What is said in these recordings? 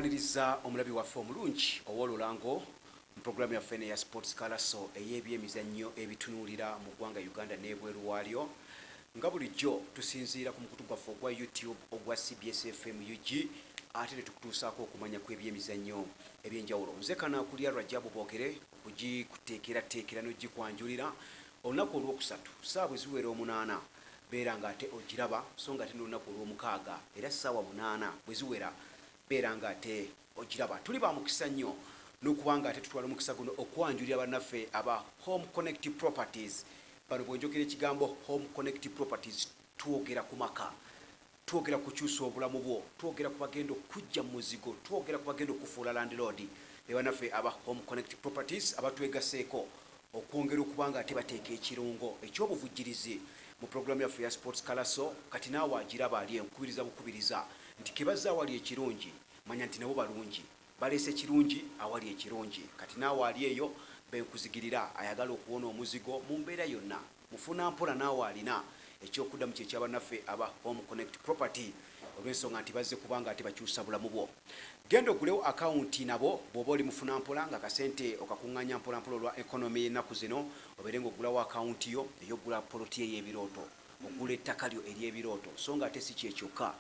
tukwaniriza omulabi waffe omulungi ow'olulango mu programu yaffe ya Sports Kalaso ey'ebyemizannyo ebitunuulira mu ggwanga Uganda n'ebweru waalyo nga bulijjo tusinziira ku mukutu gwaffe ogwa YouTube ogwa CBS FM UG ate ne tukutuusaako okumanya ku ebyemizannyo ebyenjawulo. Nze Kanaakulya Rajabu Boogere okugikuteekerateekera n'ogikwanjulira olunaku olwokusatu ssaawa eziwera 8 beera nga ate ogiraba so nga ate n'olunaku olw'omukaaga era ssaawa 8 bwe ziwera beera nga ate ogiraba. Tuli ba mukisa nnyo n'okubanga ate tutwala omukisa guno okwanjulira bannaffe aba Home Connect Properties. Bano bw'enjogera ekigambo Home Connect Properties twogera ku maka, twogera ku kyusa obulamu bwo, twogera ku bagenda okujja mu muzigo, twogera ku bagenda okufuula landlord. Ne bannaffe aba Home Connect Properties abatwegaseeko okwongera okubanga ate bateeka ekirungo eky'obuvujjirizi mu programu yaffe ya Sports Kalaso. Kati naawe agiraba ali enkubiriza bukubiriza nti kebaza awali ekirungi manya nti nabo balungi, baleese ekirungi awali ekirungi. Kati naawe ali eyo benkuzigirira ayagala okuwona omuzigo mu mbeera yonna mufuna mpola naawe alina ekyokuddamu kye kyabannaffe aba Home Connect Property olw'ensonga nti bazze kubanga ate bakyusa bulamu bwo. Genda ogulewo akawunti nabo bw'oba oli mufuna mpola nga kasente okakuŋŋaanya mpolampola olwa ekonomi ennaku zino obeere ng'ogulawo akawunti yo ey'ogula poloti ey'ebirooto, ogula ettaka lyo ery'ebirooto. So nga ate si kyekyokka,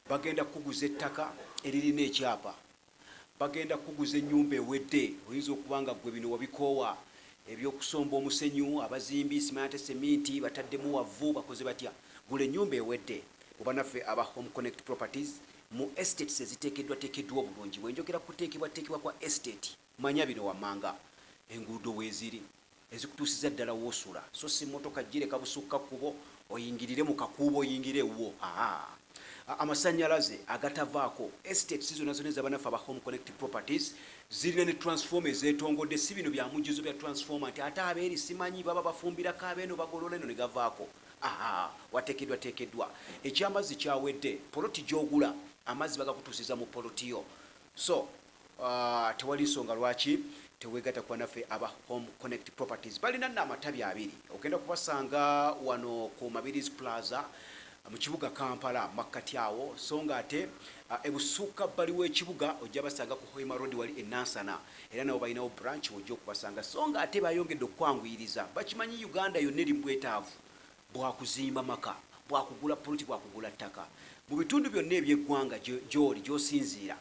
bagenda kukuguza ettaka eririna ekyapa, bagenda kukuguza ennyumba ewedde. Oyinza okuba nga ggwe bino wabikoowa ebyokusomba omusenyu, abazimbi simante seminti bataddemu wavu bakoze batya. Gula ennyumba ewedde kuba naffe aba Home Connect Properties mu estates eziteekeddwateekeddwa obulungi. Bwenjogera kuteekebwateekebwa kwa estate manya bino wammanga enguudo weeziri ezikutuusiza ddala woosula, so si mmotoka gireka busukka kkubo oyingirire mu kakuubo oyingire ewwo. Amasannyalaze agatavaako estates zonna zonna ez'abannaffe aba Home Connect Properties zirina ne transformer ezeetongodde. Si bino bya mujjuzo bya transformer nti ate abeeri simanyi baba bafumbirako abeeno bagolola eno ne gavaako. Wateekeddwateekeddwa. Ekyamazzi kyawedde, poloti gy'ogula amazzi bagakutuusiza mu poloti yo. So tewali nsonga lwaki teweegatta kuba naffe aba Home Connect Properties. Balina nno amatabi 2. Ogenda kubasanga wano ku Mabirizi Plaza mu kibuga Kampala makkati awo, so nga ate ebusukka bbali w'ekibuga ojja basanga ku Hoima Road wali enansana, era nabo balinawo branch ojja okubasanga. So nga ate bayongedde okwanguyiriza, bakimanyi Uganda yonna eri bwetaavu bwakuzimba maka, bwakugula poloti, bwakugula ttaka. Mu bitundu byonna eby'eggwanga gy'oli gy'osinziira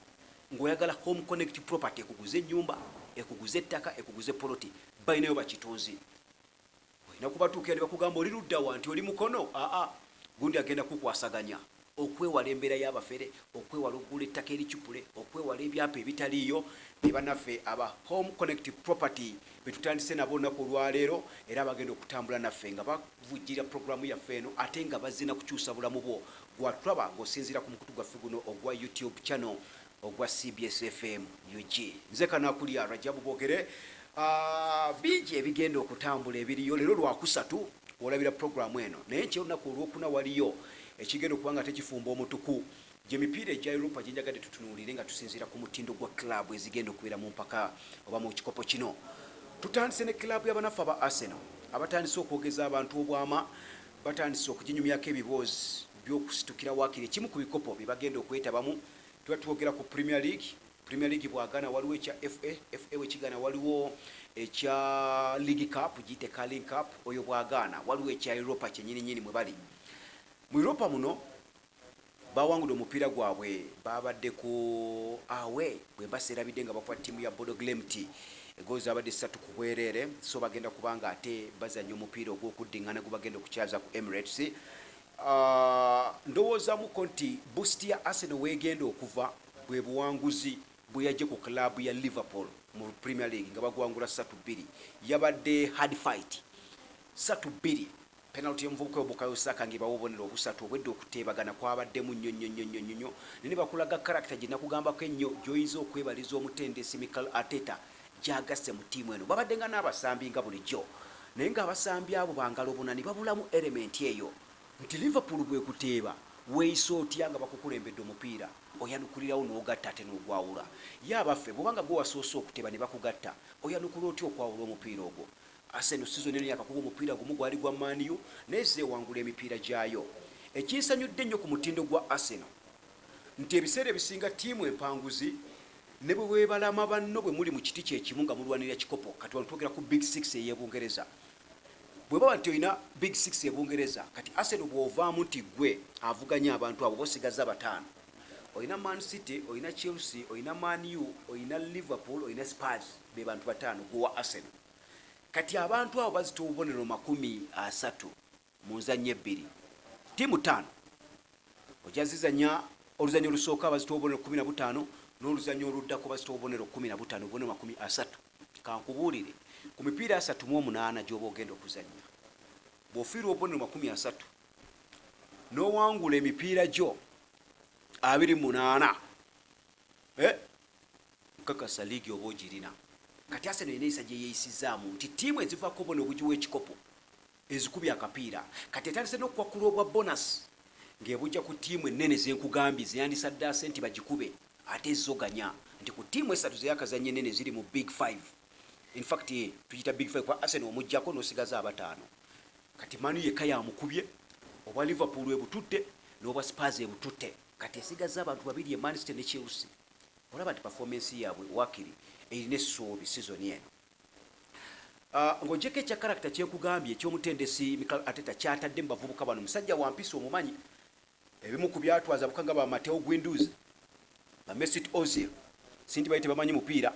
ng'oyagala Home Connect Property ekuguze ennyumba, ekuguze ettaka, ekuguze poloti, balinayo bakitunzi. Olina kubatuukira ne bakugamba oli luddawa nti oli mukono. Gundi agenda kukwasaganya okwewala embeera y'abafere, okwewala okugula ettaka ericupule, okwewala ebyapa ebitaliiyo. Ne bannaffe aba Home Connect Property betutandise nabo olunaku olwaleero, era bagenda okutambula naffe nga bavujjira programu yaffe eno ate nga bazze na kukyusa bulamu bwo. Gwatulaba ng'osinziira ku mukutu gwaffe guno ogwa YouTube channel ogwa CBS FM UG. Nze Kanaakulya Rajabu Boogere. Bingi ebigenda okutambula ebiriyo leero lwakusatu olabira programu eno, naye ekyolunaku olwokuna waliyo ekigenda okuba nga tekifumba omutuku gy'emipiira egya Europa gye njagadde tutunuulire nga tusinziira ku mutindo gwa club ezigenda okubeera mu mpaka oba mu kikopo kino. Tutandise ne club y'abannaffe aba Arsenal abatandise okwogeza abantu obwama, batandise okuginyumyako ebiboozi by'okusitukira waakiri ekimu ku bikopo bye bagenda okwetabamu. Tuba twogera ku Premier League bw'agaana waliwo ekya FA wekigaana waliwo ekya League Cup giyite Carling Cup, oyo bw'agaana waliwo ekya Europa kyennyininyini mwe bali. Mu Europa muno bawangudde omupiira gwabwe babadde ku awe bwe baserabidde nga bakuba ttiimu ya Bodo Glimt egoozi abadde 3 ku bwereere. So bagenda kubanga ate bazanya omupiira ogw'okuddiŋŋana gwe bagenda okukyaza ku Emirates. Ndowoozamuko nti boost ya Arsenal weegenda okuva bwe buwanguzi bwe yajje ku club ya Liverpool mu Premier League nga bagwangula 3-2. Yabadde hard fight 3-2. Penalty y'omuvubuka Bukayo Saka ng'ebawa obubonero obusatu obwedde okuteebagana kwabaddemu nnyo. Ne bakulaga character gye nakugambako ennyo gy'oyinza okwebaliza omutendesi Mikel Arteta gy'agasse mu ttiimu eno. Babadde nga n'abasambi nga bulijjo, naye ng'abasambi abo bangalo bunani babulamu element eyo nti Liverpool bwe kuteeba weeyisa otya nga bakukulembedde omupiira oyanukulirawo n'ogatta ate n'ogwawula. Ye abaffe bw'obanga gwe wasoose okuteeba ne bakugatta oyanukula otya okwawula omupiira ogwo. Arsenal season eno yakakuba omupiira gumu gwali gwa Man U naye zeewangula emipiira gyayo. Ekinsanyudde ennyo ku mutindo gwa Arsenal nti ebiseera ebisinga ttiimu empanguzi ne bwe weebalama banno bwe muli mu kiti kyekimu nga mulwanirira kikopo kati wano twogera ku big 6 ey'ebungereza bwe baba nti olina big 6 ebungereza kati Arsenal bw'ovaamu nti gwe avuganya abantu abo bosigaza bataano olina Man City olina Chelsea olina Man U olina Liverpool olina Spurs be bantu bataano gwa Arsenal kati abantu abo bazitowa obubonero 30 mu nzannya ebbiri ttiimu 5 ojazizanya oluzannya olusooka bazitowa obubonero 15 n'oluzannya oluddako bazitowa obubonero 15 obubonero 30 kankubuulire ku mipiira 38 gy'oba ogenda okuzannya bw'ofiirwa obubonero 30 n'owangula emipiira gyo 28 nkakasa liigi oba ogirina kati Arsenal erina eyisa gye yeeyisizaamu nti ttiimu ezivaako obubonero obugiwa ekikopo ezikubya akapiira kati etandise n'okukwakula obwa bonasi ng'ebujja ku ttiimu ennene zenkugambye zeyandisaddaase nti bagikube ate ezoganya nti ku ttiimu esatu zeyakazanya ennene ziri mu big 5 in fact tuyita big 5 kwa Arsenal omujjako n'osigaza abataano kati Manu yekka yamukubye obwa Liverpool ebututte n'obwa Spurs ebututte kati esigaza abantu babiri e Man City ne Chelsea olaba nti performance yaabwe wakiri erina essuubi sizoni eno ng'ogyeko ekya karakita kyekugambye eky'omutendesi Mikel Arteta kyatadde mu bavubuka bano musajja wampisa omumanyi ebimu ku byatwaza bukanga ba Mateo Guendouzi ba Mesut Ozil sindi bayite bamanyi mupiira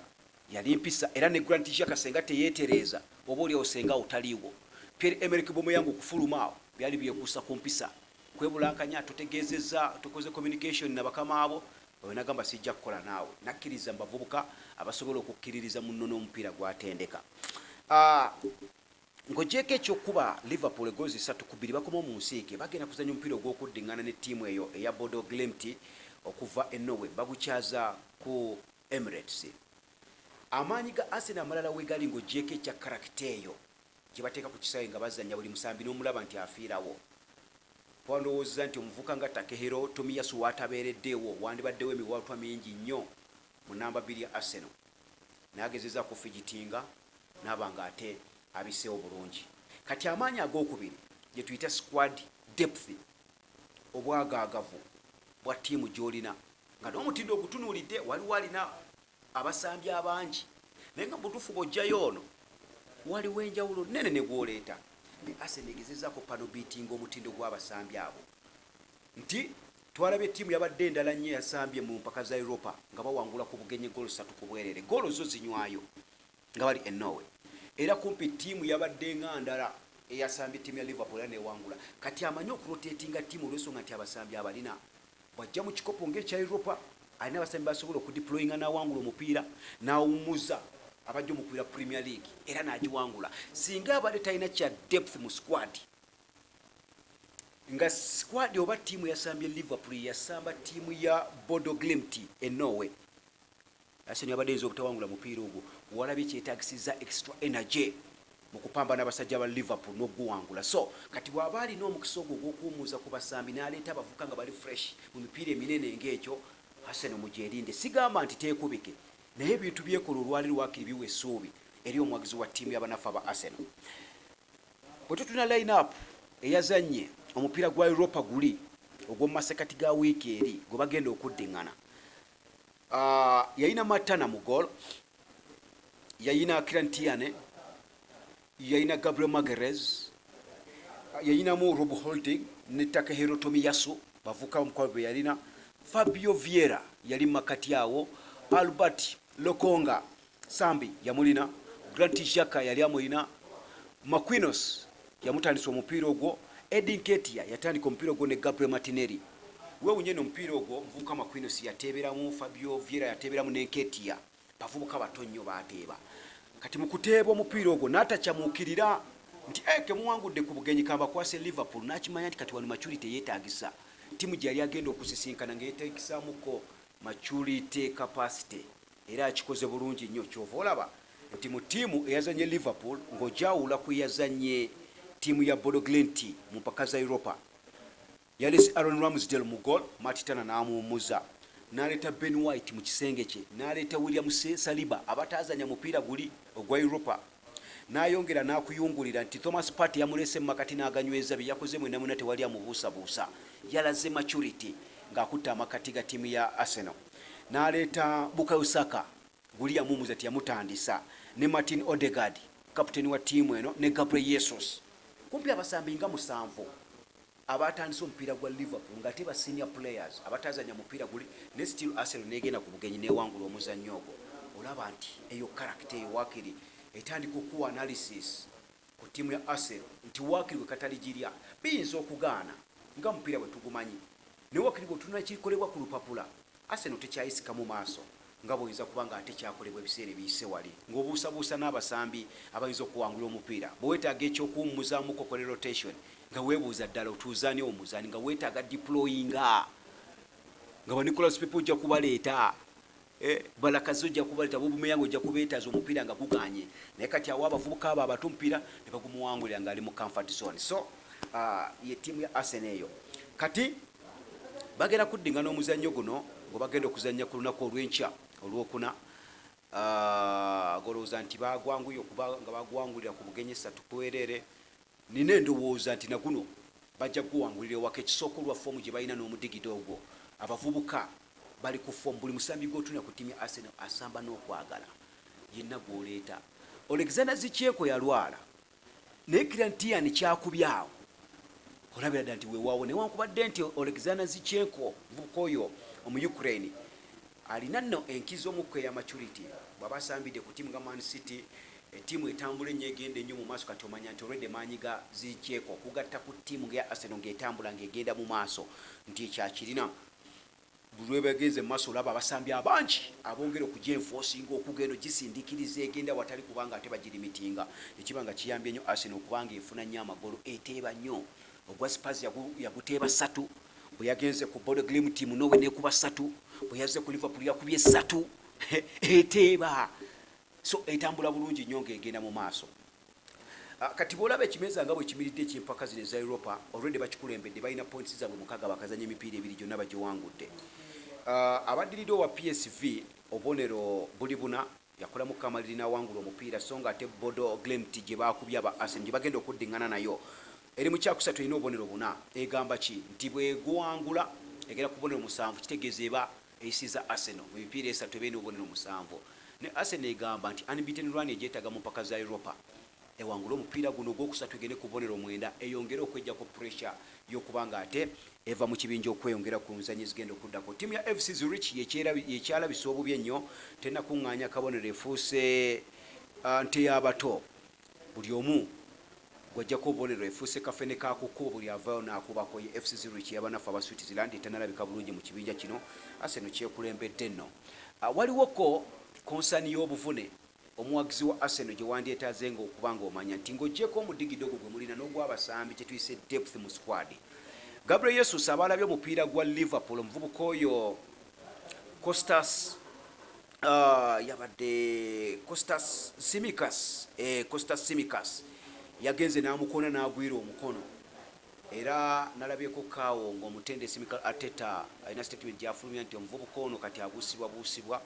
yali mpisa era ne Granit Xhaka senga teyeetereza oba oli osenga otaliwo Pierre-Emerick Aubameyang okufuluma byali byekuusa ku mpisa kwebulankanya tutegeezezza tukoze communication n'abakama abo nagamba sijja kukola naawe nakkiriza mbavubuka abasobola okukkiririza munno n'omupiira gwatendeka ng'ogyeko ekyokuba Liverpool egoozi 3-2 bakoma mu nsiike bagenda kuzanya omupiira ogw'okuddiŋŋana ne ttiimu eyo eya Bodo Glimt okuva e Norway bagukyaza ku Emirates amaanyi ga Arsenal amalala wegali ng'ogyeko ekya karakita eyo gye bateeka ku kisaawe nga bazanya buli musambi n'omulaba nti afiirawo wandowooza nti omuvuka nga Takehiro Tomiyasu watabeereddeewo wandibaddewo emiwaatwa mingi nnyo mu namba 2 ya Arsenal n'agezeza ku fijitinga n'aba nga ate abiseewo bulungi kati amaanyi ag'okubiri gye tuyita squad depth obwagaagavu bwa ttiimu gy'olina nga n'omutindo ogutunuulidde waliwo alina abasambi abangi naye nga butuufu bw'ojjayo ono waliwo enjawulo nnene ne gwoleeta Arsenal egezezaako pano beating omutindo gw'abasambi abo nti twalabye ettiimu yabadde endala nnyo yasambye mu mpaka za Europa nga bawangula ku bugenyi goolo 3 ku bwerere goolo zo zinywayo nga bali e Norway era kumpi ttiimu yabadde nga ndala eyasambye ttiimu ya Liverpool newangula kati amanyi okurotatinga ttiimu olw'ensonga nti abasambi abalina bwajja mu kikopo ng'ekya Europa alina abasambi basobola okudeployinga n'awangula omupiira n'awummuza abajja omupiira Premier League era n'agiwangula singa abadde talina kya depth mu squad nga squad oba ttiimu yasambye Liverpool yasamba ttiimu ya Bodo Glimt e Norway Arsenal yabadde yinza obutawangula mupiira ogwo walabye kyetaagisiza extra energy mu kupambana abasajja ba Liverpool n'oguwangula so kati bw'aba alina omukisa ogwo ogw'okuwummuza ku basambi n'aleeta abavuka nga bali fresh mu mipiira eminene ng'ekyo Arsenal mugyerinde sigamba nti teekubike naye ebintu byekola olwali lwakiri biwa essuubi eri omuwagizi wa ttiimu y'abanafu aba Arsenal bwe tutuna line up eyazanye omupiira gwa Europa guli ogw'omu masekati ga wiiki eri gwe bagenda okuddiŋŋana yayina Matana mu goal yayina Kieran Tierney yayina Gabriel Magalhaes yayinamu Rob Holding ne Takehiro Tomiyasu bavuka omukwano bwe yalina Fabio Vieira yali makati awo Albert Lokonga Sambi yamulina Granit Xhaka yali amulina Marquinhos yamutandisa omupiira ogwo Edin Ketia yatandika omupiira ogwo ne Gabriel Martinelli wewunyene omupiira ogwo muvubuka Marquinhos yateeberamu Fabio Vieira yateeberamu ne Ketia bavubuka bato nnyo bateeba kati mu kuteeba omupiira ogwo n'atakyamuukirira nti kemuwangudde ku bugenyi kabakwase Liverpool n'akimanya nti kati wano maturity yeetaagisa ttiimu gye yali agenda okusisinkana ng'eteekisaamuko maturity capacity era akikoze bulungi nnyo kyova olaba nti mu ttiimu eyazanye Liverpool ng'ojawula ku yazanye ttiimu ya Bodo Glimt mu mpaka za Europa yalesi Aaron Ramsdale mu goal Matitana n'amuwummuza n'aleeta Ben White mu kisenge kye n'aleeta William Saliba abataazanya mupiira guli ogwa Europa n'ayongera n'akuyungulira nti Thomas Partey yamulese mu makati n'aganyweza bye yakoze mwena mwena tewali amubuusabuusa yalaze maturity ng'akutte amakati ga ttiimu ya Arsenal. N'aleeta Bukayo Saka, William Mumuza teyamutandisa, ne Martin Odegaard, kapiteni wa ttiimu eno, ne Gabriel Jesus. Kumpi abasambi nga 7 abatandise omupiira gwa Liverpool nga teba senior players abatazanya mupiira guli ne still Arsenal negenda ku bugenyi newangula omuzannyo ogwo. Olaba nti eyo character eyo wakiri etandika okuwa analysis ku ttiimu ya Arsenal nti wakiri we katali girya biyinza okugaana nga mupiira bwe tugumanyi ne wakiri bwe tunula kikolebwa ku lupapula Arsenal tekyayisika mu maaso nga bw'oyinza kuba nga ate kyakolebwa ebiseera ebiyise wali ng'obuusabuusa n'abasambi abayinza okuwangula omupiira bwe weetaaga ekyokuwummuzaamu kokole rotation nga weebuuza ddala otuuzaani omuzaani nga weetaaga deployinga nga ba Nicholas Pepe ojja kubaleeta balakazi ojja kubaleeta Aubameyang ojja kubeetaaza omupiira nga guganye naye kati awo abavubuka abo abato omupiira ne bagumuwangulira nga ali mu comfort zone. So ye ttiimu ya Arsenal eyo kati bagenda kuddinga n'omuzannyo guno gwe bagenda okuzannya ku lunaku olw'enkya olwokuna golowooza nti bagwanguye okuba nga bagwangulira ku bugenyi 3 kuweerere. Nina endowooza nti naguno bajja kuwangulira ewaka ekisooka olwa foomu gye balina n'omudigido ogwo. Abavubuka bali ku foomu buli musambi gw'otuna ku ttiimu ya Arsenal asamba n'okwagala yenna gw'oleeta. Alexander Zinchenko yalwala naye Kirantian kyakubyawo olabira dda nti weewaawo newankubadde nti Alexander Zinchenko muvubuka oyo omu Ukraine alina nno enkizo omukka eya maturity bw'aba asambidde ku ttiimu nga Man City ettiimu etambula ennyo egenda ennyo mu maaso kati omanya nti olwedde maanyi ga Zinchenko okugatta ku ttiimu ya Arsenal ng'etambula ng'egenda mu maaso nti ekyakirina buli lwebagenze mu maaso olaba abasambi abangi abongera okugyenfoosinga okugenda gisindikiriza egenda watali kubanga ate bagirimitinga ekiba nga kiyambye nnyo Arsenal okubanga efuna nnyo amagolo eteeba nnyo. Ogwa Spurs yaguteeba 3 bwe yagenze ku Bodo Glimt team nowe nekuba 3 bwe yazze ku Liverpool yakubye 3 eteeba. So etambula bulungi nnyo ng'egenda mu maaso. Kati bw'olaba ekimeza nga bwe kimiridde eky'empaka zino eza Europa already bakikulembedde balina points zaabwe 6 bakazanya emipiira 2 gyonna bagiwangudde. Abaddirira owa PSV obubonero buli buna yakolamu kamaliri n'awangula omupiira so nga ate Bodo Glimt gye bakubye aba Arsenal gye bagenda okuddingana nayo eri mu kyakusatu erina obubonero 4 egamba ki nti bwegwangula egenda ku bubonero 7 kitegeeza eba eyisiza Arsenal mu mipiira 3 ebeena obubonero 7 ne Arsenal egamba nti unbeaten run egyetaaga mu mpaka za Europa ewangula omupiira guno ogwokusatu egende ku bubonero 9 eyongera okwejja ku pressure y'okuba nga ate eva mu kibinja okweyongera ku nzanyi zigenda okuddako. Ttiimu ya FC Zurich yekyalabisa obubi ennyo tennakuŋŋaanya kabonero efuuse nte y'abato buli omu gwajjako obubonero efuuse kafene kakukuba buli avaayo n'akubako ye FC Zurich y'abanafu aba Switzerland etanalabika bulungi mu kibinja kino Arsenal kyekulembedde nno. Waliwoko konsani y'obuvune omuwagizi wa Arsenal gye wandyetaazenga okuba ng'omanya nti ng'oggyeko omudigido gwo gwe mulina n'ogw'abasambi kye tuyise depth mu squad. Gabriel Jesus abalabye omupiira gwa Liverpool omuvubuka oyo Kostas Tsimikas yagenze n'amukoona n'agwira omukono era nalabyeko kaawo ng'omutendesi Mikel Arteta alina statement gyafulumya nti omuvubuka ono kati abuusibwa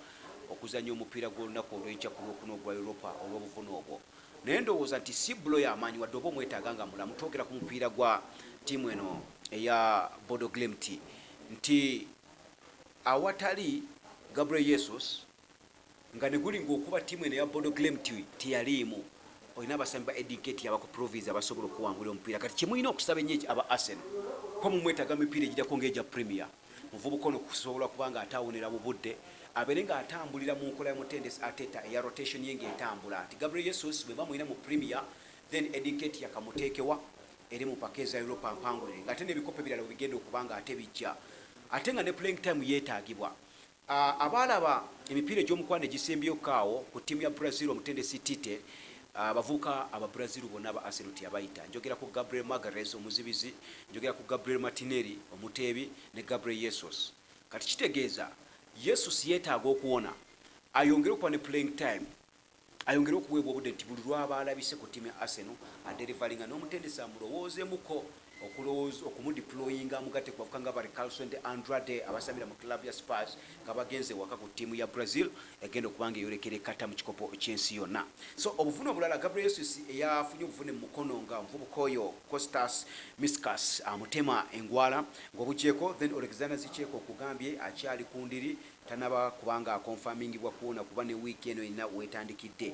okuzanya omupiira gw'olunaku olw'enkya ku lwokuna ogwa Europa olw'obuvune obwo. Naye ndowooza nti si bulo y'amaanyi wadde oba omwetaaga nga mulamu twogera ku mupiira gwa ttiimu eno eya Bodo Glimt nti awatali Gabriel Jesus nga ne guli ng'okuba ttiimu eno eya Bodo Glimt teyaliimu olina abasambi ba Ediketi abako province abasobola okuwangula omupiira kati kyemulina okusaba ennyo aba Arsenal ko mumwetaaga mipiira egijjako ng'egya Premier muvubuka ono kusobola kuba nga ataawonera mu budde abeere ng'atambulira mu nkola y'omutendesi Arteta eya rotation ye ng'etambula nti Gabriel Jesus bwe bamulina mu Premier then Ediketi yakamuteekewa eri mu paka eza Europa mpangulire ng'ate n'ebikopo ebirala bigenda okuba nga ate bijja ate nga ne playing time yeetaagibwa. Abaalaba emipiira egy'omukwano egisembyeyo kaawo ku ttiimu ya Brazil omutendesi Tite abavubuka aba Brazil bonna aba Arsenal yabayita njogera ku Gabriel Magalhaes omuzibizi njogera ku Gabriel Martinelli omuteebi ne Gabriel Jesus. Kati kitegeeza Jesus yeetaaga okuwona ayongere okuba ne playing time ayongere okuweebwa obudde nti buli lwaba alabise ku ttiimu ya Arsenal aderivalinga n'omutendesi amulowoozeemuko okumudeployinga mugate kwavuka nga bali Carlson de Andrade abasambira mu club ya Spurs nga bagenze waka ku tiimu ya Brazil egenda okubanga eyolekere kata mu kikopo ky'ensi yonna. So obuvune obulala Gabriel Jesus eyafunye obuvune mu mukono nga muvubuka oyo Costas Miskas amutema engwala ng'obugyeko, then Alexander Zicheko okugambye akyali ku ndiri tanaba kubanga akonfamingibwa kuwona kuba ne wiiki eno ina wetandikidde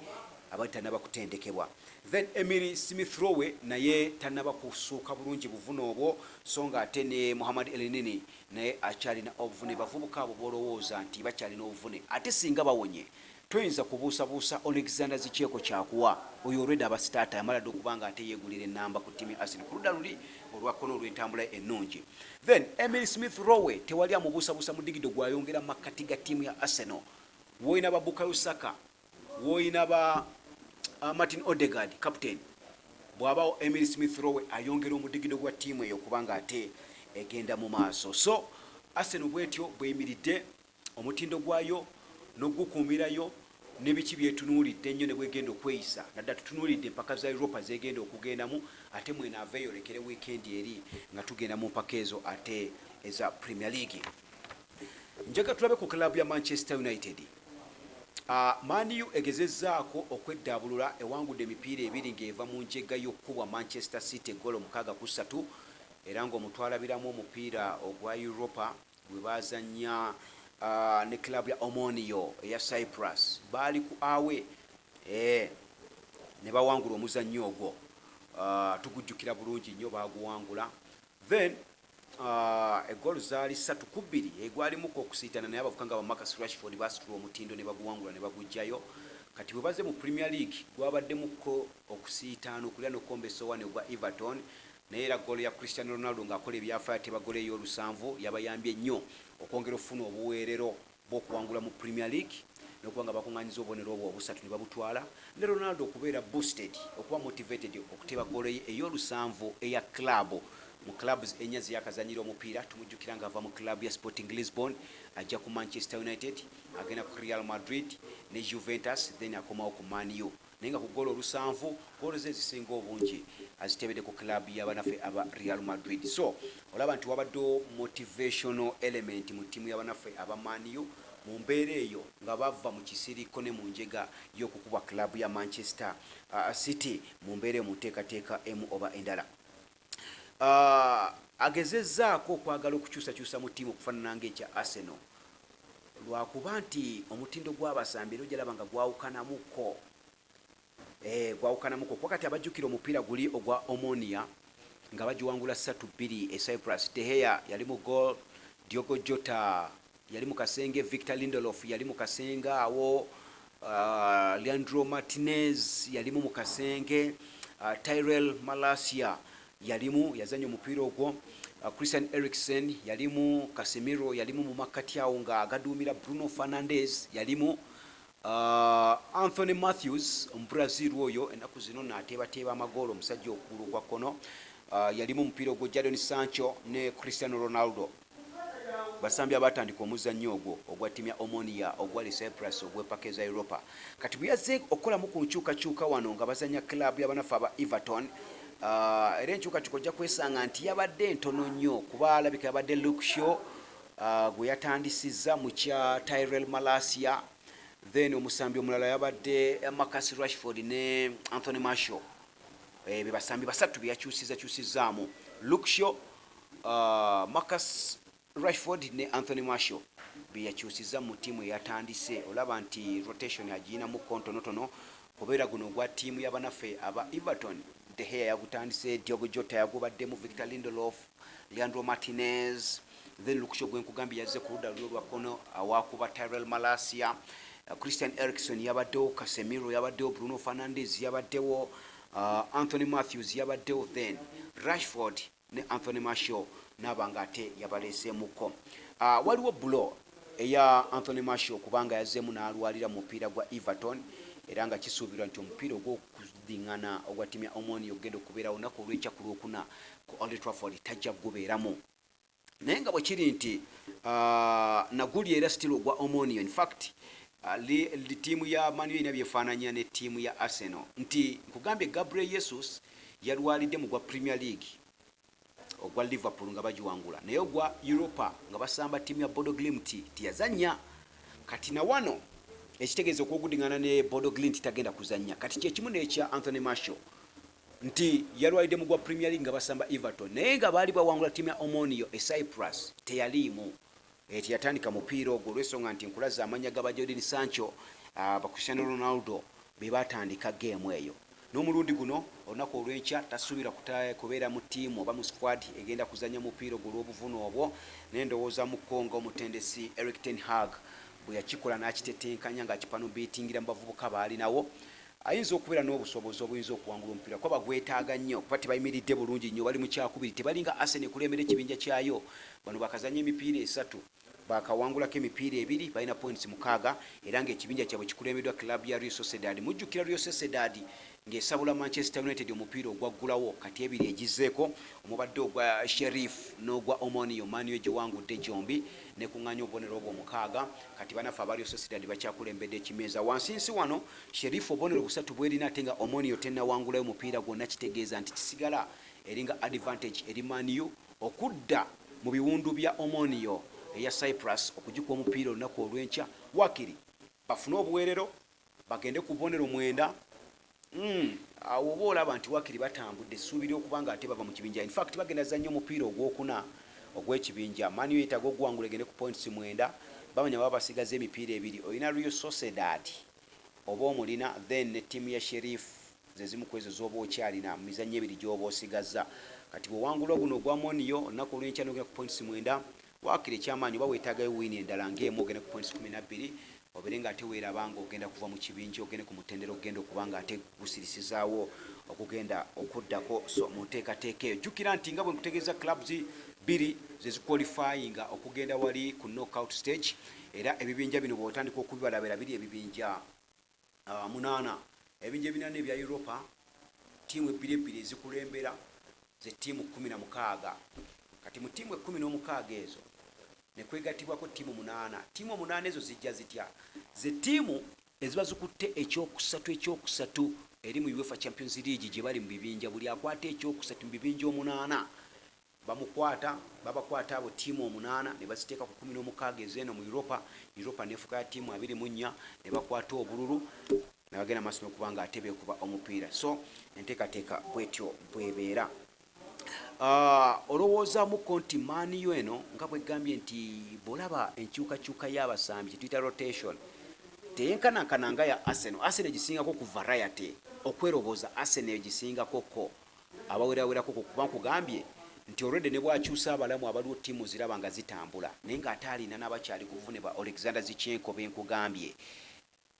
abali tanaba kutendekebwa. Then Emily Smith Rowe naye tanaba kusuuka bulungi buvune obwo, so nga ate ne Muhammad Elneny naye akyalina obuvune. Bavubuka abo bolowooza nti bakyalina obuvune ate singa bawonye toyinza kubuusabuusa Alexander Zicheko kyakuwa oyo already abasitaata yamala dde okubanga ate yeegulira ennamba ku ttiimu ya Arsenal ku ludda luli olwakkono olw'entambula ennungi. Then Emily Smith Rowe tewali amubuusabuusa mu digido gwayongera mu makkati ga ttiimu ya Arsenal. Woyina ba Bukayo Saka, woyina ba Martin Odegaard captain, bw'abawo Emily Smith Rowe ayongera omudigido gwa ttiimu eyo kubanga ate egenda mu maaso. So Arsenal bwetyo bweyimiridde omutindo gwayo n'ogukuumirayo n'ebiki byetunuulidde ennyo ne bwegenda okweyisa, naddala tutunuulidde empaka za Europa zegenda okugendamu, ate mwena aveeyo olekere wiikendi eri nga tugenda mu mpaka ezo ate eza Premier League. Njaga tulabe ku klabu ya Manchester United. Man U egezezzaako okweddaabulula ewangudde emipiira ebiri ng'eva mu njega y'okkubwa Manchester City golo 6-3 era ng'omutwalabiramu omupiira ogwa Europa gwe baazannya ne klabu ya Omonio eya Cyprus baali ku awe ne bawangula omuzannyo ogwo. Tugujjukira bulungi nnyo baaguwangula. Then eggoolo zaali 3-2 egwalimuko okusiitana naye abavuka nga ba Marcus Rashford basitula omutindo ne baguwangula ne bagujjayo. Kati bwe baze mu Premier League gwabaddemuko okusiitaana okulya n'okombesowane ogwa Everton, naye era ggoolo ya Cristiano Ronaldo ng'akola ebyafaayo tebagole ey'olusanvu yabayambye nnyo okwongera okufuna obuweerero bw'okuwangula mu Premier League n'okuba nga bakuŋŋaanyiza obubonero obwo obusatu ne babutwala, ne Ronaldo okubeera boosted okuba motivated okuteba ggoolo ye ey'olusanvu eya club mu clubs ennya zeyakazanyira omupiira. Tumujjukira ng'ava mu club ya Sporting Lisbon ajja ku Manchester United, agenda ku Real Madrid ne Juventus, then akomawo ku Man U. Naye nga ku ggoolo olusanvu ggoolo ze ezisinga obungi azitebedde ku club y'abanaffe aba Real Madrid. So olaba nti wabaddewo motivational element mu ttiimu y'abanaffe aba Man U mu mbeera eyo nga bava mu kisiriko ne mu njega y'okukuba club ya Manchester City mu mbeera mu nteekateeka emu oba endala. Agezezzaako okwagala okukyusakyusa mu ttiimu okufaanana ng'ekya Arsenal lwakuba nti omutindo gw'abasambi era ojalaba nga gwawukanamuko kuba kati abajjukira omupiira guli ogwa Omonia nga bagiwangula 3-2 e Cyprus. De Gea yali mu goal, Diogo Jota yali mu kasenge, Victor Lindelof yali mu kasenge awo, Leandro Martinez yalimu mu kasenge, Tyrell Malacia yalimu yazanya omupiira ogwo, Christian Eriksen yalimu, Casemiro yalimu mu makkati awo nga agaduumira, Bruno Fernandes yalimu, Anthony Matthews Brazil oyo ennaku zino n'ateebateeba amagoolo omusajja okulu kwa kono, yalimu omupiira ogwo, Jadon Sancho ne Cristiano Ronaldo basambi abatandika omuzannyo ogwo ogwa ttiimu ya Omonia ogwa Cyprus ogw'empaka za Europa. Kati bwe yazze okukolamu ku nkyukakyuka wano nga bazanya club y'abanafu aba Everton, era enkyukakyuka ojja kwesanga nti yabadde ntono nnyo kuba alabika yabadde Luke Shaw gwe yatandisizza mu kya Tyrell Malacia, then omusambi omulala yabadde Marcus Rashford ne Anthony Martial. Be basambi basatu byakyusizzaamu, Luke Shaw, Marcus Rashford ne Anthony Martial beyakyusizza mu ttiimu eyatandise. Olaba nti rotation agiyinamu kontonotono kubeera guno ogwa ttiimu y'abanaffe aba Everton. De Gea yagutandise, Diogo Jota yagubaddemu, Victor Lindelof, Leandro Martinez, then Luke Shaw gwenkugambye yazze ku ludda lulwo lwakkono awakuba Tyrell Malacia, Christian Eriksen yabaddewo, Casemiro yabaddewo, Bruno Fernandes yabaddewo, Anthony Matthews yabaddewo, then Rashford ne Anthony Martial n'abanga ate yabaleeseemuko. Waliwo bulo eya Anthony Martial kubanga yazzeemu n'alwalira mu mupiira gwa Everton, era nga kisuubirwa nti omupiira ogw'okudiŋŋana ogwa ttiimu ya Omonia ogenda okubeera olunaku olw'enkya ku Lwokuna ku Old Trafford tajja kugubeeramu. Naye nga bwe kiri nti naguli era sitiri ogwa Omonia, in fact ttiimu ya Man U erina byefaananya ne ttiimu ya Arsenal, nti nkugambye Gabriel Jesus yalwalidde mu gwa Premier League ogwa Liverpool nga bagiwangula naye ogwa Europa nga basamba timu ya Bodo Glimt tiyazanya kati na wano ekitegeeza okwogudiŋŋana ne Bodo Glimt tagenda kuzanya kati kyekimu n'ekya Anthony Marshall nti yalwalidde mu gwa Premier League nga basamba Everton naye nga baali bawangula timu ya Omonio Cyprus teyaliimu yatandika mupiira ogwo olw'ensonga nti nkulaza amanya gaba Jadon Sancho ba Cristiano Ronaldo be batandika geemu eyo n'omulundi guno olunaku olw'enkya tasuubira kubeera mu ttiimu oba mu squad egenda kuzanya mupiira ogwo olw'obuvune obwo naye ndowooza mu Congo omutendesi Erik ten Hag bwe yakikola n'akitetenkanya ng'akipano beatingira mu bavubuka baalinawo ayinza okubeera n'obusobozi obuyinza okuwangula omupiira kuba bagwetaaga nnyo kuba tebayimiridde bulungi nnyo bali mu kyakubiri tebalinga Arsenal kulembera ekibinja kyayo bano bakazanya emipiira 3 bakawangulako emipiira 2 balina points 6 era ng'ekibinja kyabwe kikulembeddwa club ya Real Sociedad mujjukira Real Sociedad ng'esabula Manchester United omupiira ogwaggulawo kati ebiri egizeeko omubadde ogwa Sheriff n'ogwa Omonio Manu egiwangudde gyombi ne kuŋŋanya obubonero obwo 6 kati banafu aba Real Sociedad bakyakulembedde ekimeeza wansinsi wano Sheriff obubonero 3 bwerina ate nga Omonio tennawangulayo omupiira gwonna kitegeeza nti kisigala eringa advantage eri Manu okudda mu biwundu bya Omonio eya Cyprus okugikuwa omupiira olunaku olw'enkya wakiri bafune obuweerero bagende ku bubonero 9 awo oba olaba nti wakiri batambudde essuubira okubanga ate bava mu kibinja in fact bagenda zanya omupiira ogwokuna ogw'ekibinja Manu yeetaaga okuwangula egende ku points 9 bamanya baba basigaza emipiira 2 olina Real Sociedad oba omulina then ne ttiimu ya Sheriff zezimu ku ezo z'oba okyalina mu mizannyo 2 gy'oba osigaza kati bwewangula guno ogwa Monio olunaku olw'enkya n'ogenda ku points 9 wakiri ekyamaanyi oba weetaagayo wini endala ng'emu ogenda ku points 12 obere nga ate weerabanga ogenda kuva mu kibinja ogende ku mutendero ogenda okuba nga ate gusirisizaawo okugenda okuddako so mu nteekateeka eyo jjukira nti nga bwe nkutegeeza clubs 2 zeziqualifyinga okugenda wali ku knockout stage era ebibinja bino bw'otandika okubibalabira biri ebibinja 8 ebibinja 8 ebya Europa ttiimu 2 ezikulembera ze ttiimu 16 kati mu ttiimu 16 ezo nekwegatibwako ttiimu 8 ttiimu 8 ezo zijja zitya ze ttiimu eziba zikutte ekyokusatu eri mu UEFA Champions League gye bali mu bibinja buli akwata ekyokusatu mu bibinja 8 babakwata abo ttiimu 8 ne baziteeka ku 16 ezeeno mu Europa nefuka ya ttiimu 24 ne bakwata obululu ne bagenda maaso n'okubanga ate beekuba omupiira so enteekateeka bwetyo bwebeera olowooza mu konti Manu eno nga bwe gambye nti bolaba enkyukakyuka y'abasambi kituyita rotation teyenkanankananga ya Arsenal gisingako ku variety okwerobooza Arsenal gisingako ko abawerawerako kuba nkugambye nti already ne bwakyusa abalamu abaliwo ttiimu ziraba nga zitambula naye ng'ate alina n'abakyali ku buvune ba Alexander Zichenko benkugambye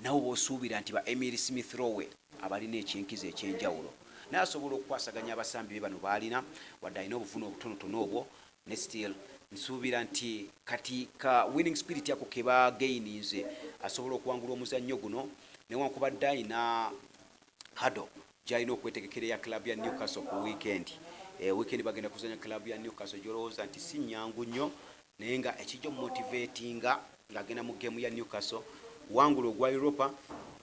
nawe bw'osuubira nti ba Emil Smith Rowe abalina ekyenkizo ekyenjawulo naye asobola okukwasaganya abasambi be bano baalina wadde alina obuvune obutonotono obwo ne still nsuubira nti kati ka winning spirit yako ke bagaininze asobola okuwangula omuzannyo guno newankubadde alina hado gy'alina okwetegekera ya club ya Newcastle ku weekend bagenda kuzanya club ya Newcastle gy'olowooza nti si nnyangu nnyo naye nga ekijja omumotivatinga ng'agenda mu geemu ya Newcastle wangula ogwa Europa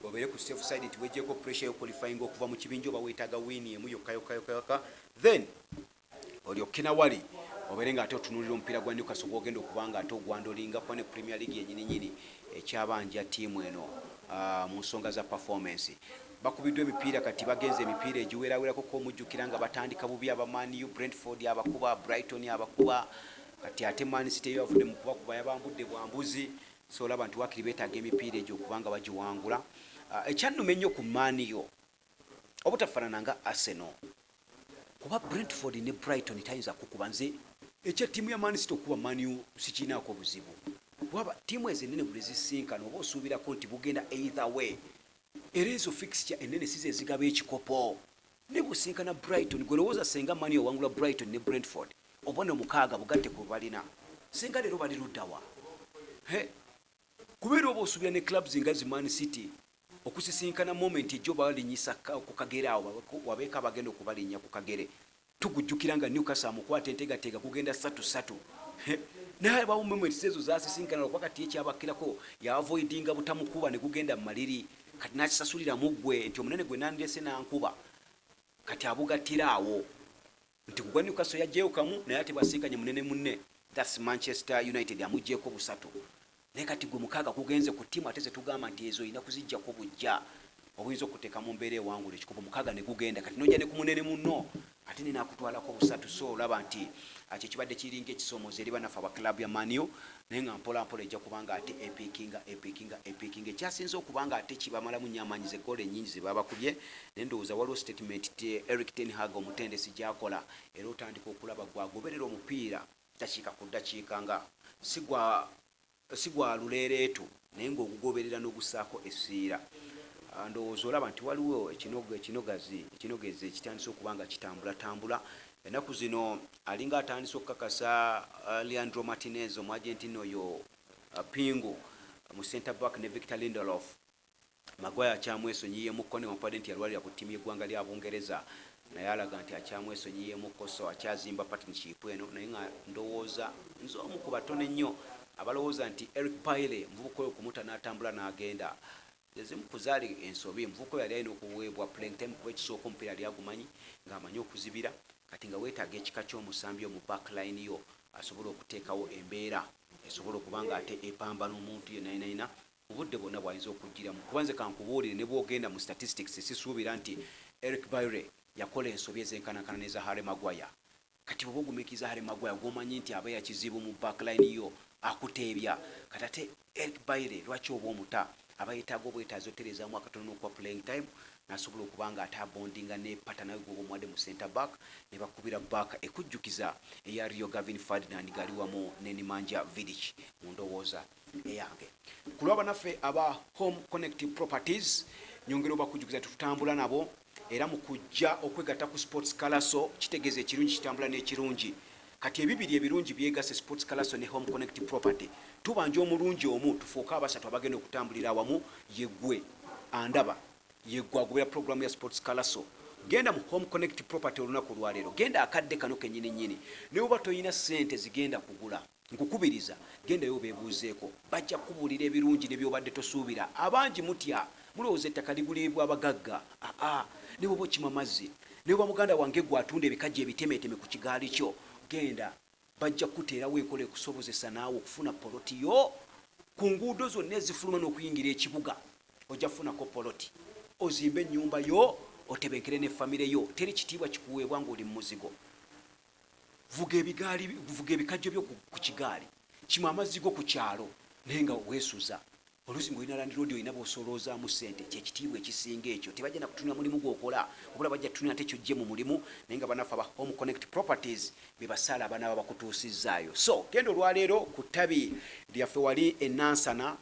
obere ku safe side tiwejeko pressure yo qualifying okuva mu kibinja oba weetaaga wini emu yokka then olyokina wali obere nga ate otunulira omupiira gwa Newcastle gwogenda okubanga ate ogwandolinga kwa ne Premier League yenyininyini ekyabanja ttiimu eno mu nsonga za performance bakubiddwa emipiira kati bagenze emipiira egiweerawerako ko mujjukira nga batandika bubi aba Man U Brentford abakuba Brighton abakuba kati ate Man City yavudde mu kubakuba yabambudde bwambuzi so olaba nti wakiri beetaaga emipiira egyo okubanga bagiwangula ekyannuma ennyo ku Man U obutafaanana nga Arsenal kuba Brentford ne Brighton tayinza kukuba nze ekya ttiimu ya Man City okuba Man U sikinaako buzibu kuba ttiimu ezo ennene buli zisinkana oba osuubirako nti bugenda either way era ezo fixture ennene sizo ezigaba ekikopo ne businkana Brighton gwe lowooza senga Man U owangula Brighton ne Brentford obone 6 bugatte ku balina senga leero bali luddawa kubeera oba osuubira ne clubs nga zi Man City okusisinkana moment ejjo balinyisa ku kagere awo wabeeka bagenda okubalinya ku kagere tugujjukira nga Newcastle amukwata entegateega kugenda 3-3 naye bawo moments ezo zasisinkana wakati ekyabakirako ya avoidinga butamukuba ne kugenda mu maliri kati nakisasulira mu ggwe nti omunene gwe nandirese nankuba kati abugattira awo nti kugwa Newcastle yajjeyo kamu naye ate bwasinkanye munene munne that's Manchester United amugjeeko busatu naye kati gwe mukaaga kugenze ku ttiimu ate ze tugamba nti ezo olina kuzijjako bujja obuyinza okuteeka mu mbeera ewangula ekikopo mukaaga ne gugenda kati nojja ne ku munene munno ate ne naakutwalako busatu so olaba nti ekyo kibadde kiringa ekisoomoozo eri bannaffe aba club ya Man U naye nga mpola mpola ejja kubanga ate epikinga ekyasinze okubanga ate kibamalamu nnyo amaanyi ze ggoolo ennyingi ze babakubye naye ndowooza waliwo statement Eric ten Hag omutendesi gy'akola era otandika okulaba gwagoberera omupiira dakiika ku dakiika nga si gwa luleereetu naye ng'ogugoberera n'ogusaako essiira ndowooza olaba nti waliwo ekinogezi ekitandise okuba nga kitambula ennaku zino alinga atandise okukakasa Leandro Martinez omwagentino oyo Pingu mu center back ne Victor Lindelof Maguire akyamwesonyiyemuko newankubadde nti yalwalira ku ttiimu y'eggwanga lya Bungereza naye alaga nti akyamwesonyiyemuko so akyazimba partnership eno naye nga ndowooza nze omu ku batono ennyo abalowooza nti Eric Bailly muvubuka oyo okumuta n'atambula n'agenda ezimu kuzaali ensobi muvubuka yali alina okuweebwa playing time kuba ekisooka omupiira yali agumanyi ng'amanyi okuzibira kati nga weetaaga ekika ky'omusambi mu backline yo asobole okuteekawo embeera esobola okuba nga ate epamba n'omuntu yenayina mu budde bwonna bw'ayinza okugiramu kuba nze kankubuulire ne bw'ogenda mu statistics sisuubira nti Eric Bailly yakola ensobi ez'enkanakana n'eza Harry Maguire kati bw'oba ogumiikiriza Harry Maguire gw'omanyi nti aba yakizibu mu backline yo akuteebya kati ate Eric Bailly lwaki oba omuta aba yeetaaga obwetaazi otereezaamu akatono n'okuba playing time nasobola okuba nga ate abondinga ne patanawe gwoba omuwadde mu center back ne bakubira back ekujjukiza eya Rio Gavin Ferdinand gali wamu ne Nemanja Vidic mu ndowooza eyange ku lw'abanaffe aba Home Connect Properties nyongera obakujjukiza tutambula nabo era mu kujja okwegatta ku Sports Kalaso kitegeeza ekirungi kitambula n'ekirungi kati ebibiri ebirungi byegase Sports Kalaso ne Home Connect Property tubanja omulungi omu tufuuka abasatu abagenda okutambulira awamu yeggwe andaba yeggwe agobera programu ya Sports Kalaso genda mu Home Connect Property olunaku lwaleero genda akadde kano kennyini nnyini ne oba toyina ssente zigenda kugula nkukubiriza gendayo beebuuzeeko bajja kubuulira ebirungi ne byobadde tosuubira abangi mutya mulowooza ettaka ligulibwa abagagga ne bwoba okima mazzi ne bwoba muganda wange gwatunda ebikajja ebitemeeteme ku kigaali kyo genda bajja kuteerawo ekola ekusobozesa naawe okufuna poloti yo ku nguudo zonna ezifuluma n'okuyingira ekibuga ojja kufunako poloti ozimbe ennyumba yo otebenkere ne famire yo teri kitiibwa kikuweebwa ng'oli mu muzigo vuga ebikajjo byo ku kigaali kima amazzi go ku kyalo naye nga weesuza oluusi ng'olina Land Road olina bw'osoloozaamu ssente kyekitiibwa ekisinga ekyo tebajja na kutunula mulimu gw'okola obula bajja tutunula ate kyojje mu mulimu naye nga bannaffe aba Home Connect Properties be basaala abaana babakutuusizaayo so genda olwaleero ku ttabi lyaffe wali enansana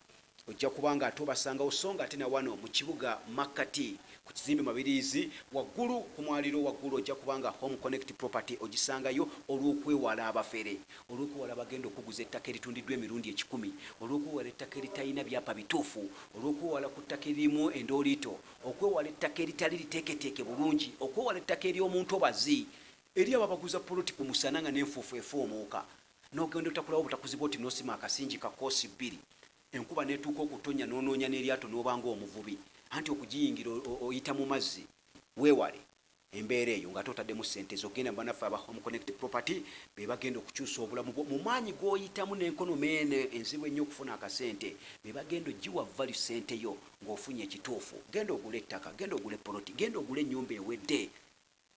ojja kubanga ate obasangawo so nga ate na wano mu kibuga Makati ku kizimbe Mabirizi waggulu ku mwaliro waggulu ojja kubanga Home Connect Property ogisangayo olw'okwewala abafere olw'okwewala abagenda okuguza ettaka eritundiddwa emirundi 10 olw'okwewala ettaka eritalina byapa bituufu olw'okwewala ku ttaka erimu endooliito okwewala ettaka eritali liteeketeeke bulungi okwewala ettaka ery'omuntu obazi eri ababaguza poloti ku musana nga n'enfuufu efoomuuka n'ogenda otakulawo obutakuzi bwoti n'osima akasingi ka koosi 2 enkuba netuuka okutonya n'onoonya n'eryato n'obanga omuvubi anti okugiyingira oyita mu mazzi weewale embeera eyo nga totaddemu ssente zogenda banaffe aba Home Connect Property be bagenda okukyusa obulamu bwo mu maanyi g'oyitamu n'enkonomi eno enzibu ennyo okufuna akasente be bagenda ogiwa vali ssente yo ng'ofunye ekituufu genda ogula ettaka genda ogula poloti genda ogula ennyumba ewedde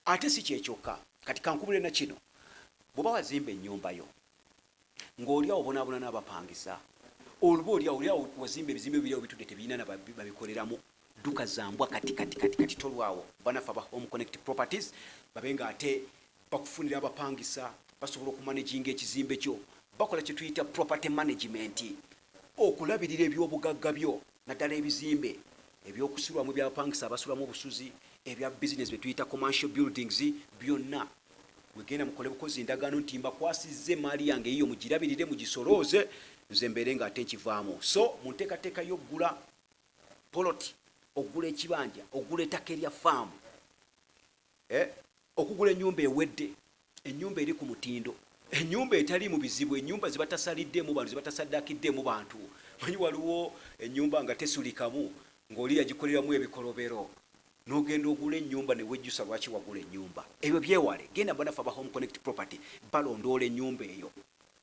ate si kyekyokka kati kankubule na kino bw'oba wazimba ennyumba yo ng'oli awo obonaabona n'abapangisa oluba oli awo wazimba ebizimbe biri awo bitudde tebirina babikoleramu duka zambwa kati tolwawo banaffe aba Home Connect Properties babenga ate bakufunira abapangisa basobola okumanaginga ekizimbe kyo bakola kye tuyita property management okulabirira ebyobugagga byo naddala ebizimbe ebyokusulwamu ebyabapangisa abasulwamu obusuzi ebya business bye tuyita commercial buildings byonna wegenda mukole bukozi ndagaano nti mbakwasizza emaali yange eyiyo mugirabirire mugisolooze nze mbeere nga ate nkivaamu so mu nteekateeka y'oggula poloti okugula ekibanja okugula ettaka erya faamu okugula ennyumba ewedde ennyumba eri ku mutindo ennyumba etali mu bizibu ennyumba zibatasaliddemu bantu zibatasaddakiddemu bantu manyi waliwo ennyumba nga tesulikamu ng'oli yagikoleramu ebikolobero n'ogenda ogula ennyumba ne wejjusa lwaki wagula ennyumba. Ebyo byewale. Genda banafa ba Home Connect Property balondoola ennyumba eyo.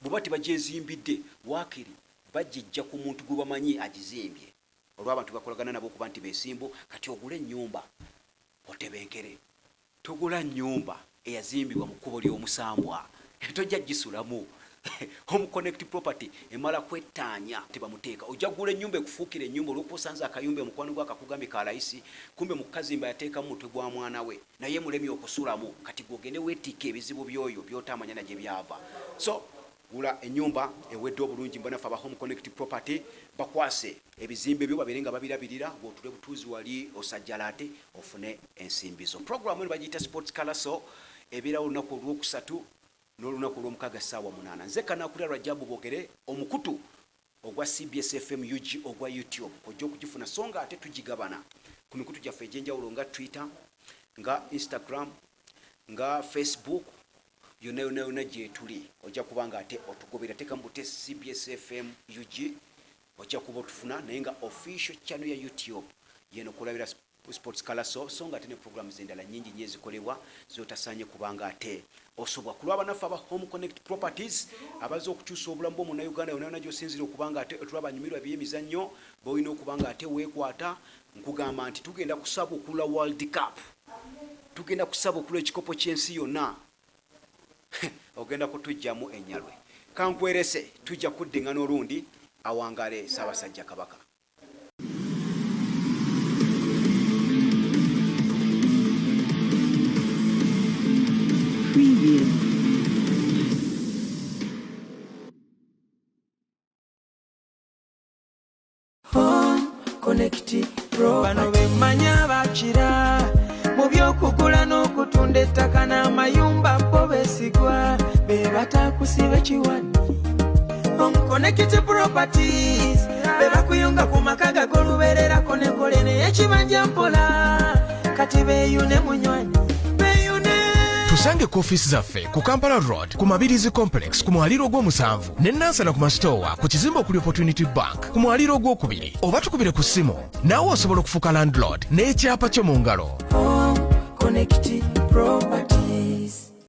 Bwe bati bagyezimbidde waakiri bajijja ku muntu gwe bamanyi agizimbye. Olw'abantu bakolagana nabo okuba nti beesimbu kati ogula ennyumba otebenkere. Togula nnyumba eyazimbibwa mu kkubo ly'omusambwa. Tojja gisulamu. Home Connect Property emala kwettaanya tebamuteeka. Ojja kugula ennyumba ekufuukira ennyumba olw'okusanza akayumba mukwano gwa kakugambye ka layisi kumbe mu kazimba yateekamu mutwe gwa mwana we naye mulemi okusulamu kati gwogende weetiika ebizibu by'oyo by'otamanya na gye byava. So gula ennyumba ewedde obulungi mbanafa ba Home Connect Property bakwase ebizimbe byo babeere nga babirabirira bw'otule butuuzi wali osajjalaate ofune ensimbizo. Program eno bagiyita Sports Kalaso ebeera olunaku olwokusatu n'olunaku olw'omukaaga ssaawa 8. Nze Kanakulira Rajabu Bogere omukutu ogwa CBS FM UG ogwa YouTube ojja okugifuna so nga ate tugigabana ku mikutu gyaffe egy'enjawulo nga Twitter nga Instagram nga Facebook yonna gye tuli ojja kuba nga ate otugobera teeka mbute CBS FM UG ojja kuba otufuna naye nga official channel ya YouTube yeno kulabira Sports Kalaso so nga ate ne programs endala nnyingi nnyo ezikolebwa zotasaanye kubanga ate osobwa kulaba nafa ba Home Connect Properties abazo okukyusa obulamu bwo mu Uganda yonna gy'osinzira okubanga ate tulaba nyumirwa by'emizannyo boyina okubanga ate weekwata nkugamba nti tugenda kusaba okulula World Cup tugenda kusaba okulula ekikopo ky'ensi yonna ogenda kutujjamu ennyalwe kankwerese tujja kuddingana olundi awangale Ssaabasajja Kabaka. Home Connect Pro bano bemmanya bakira mu by'okugula n'okutunda ettaka n'amayumba bo beesigwa be batakusiba kiwani. Home Connect Properties be bakuyunga ku maka gag'olubeererako ne gole n'ekibanja mpola kati beeyune munywanyi tusange ku office zaffe ku Kampala Road ku Mabirizi Complex ku mwaliro gw'omusanvu ne Nansana ku Mastowa ku kizimbe okuli Opportunity Bank ku mwaliro gw'okubiri oba tukubire ku ssimu naawe osobola okufuuka landlord n'ekyapa kyo mu ngalo. Home Connect Properties.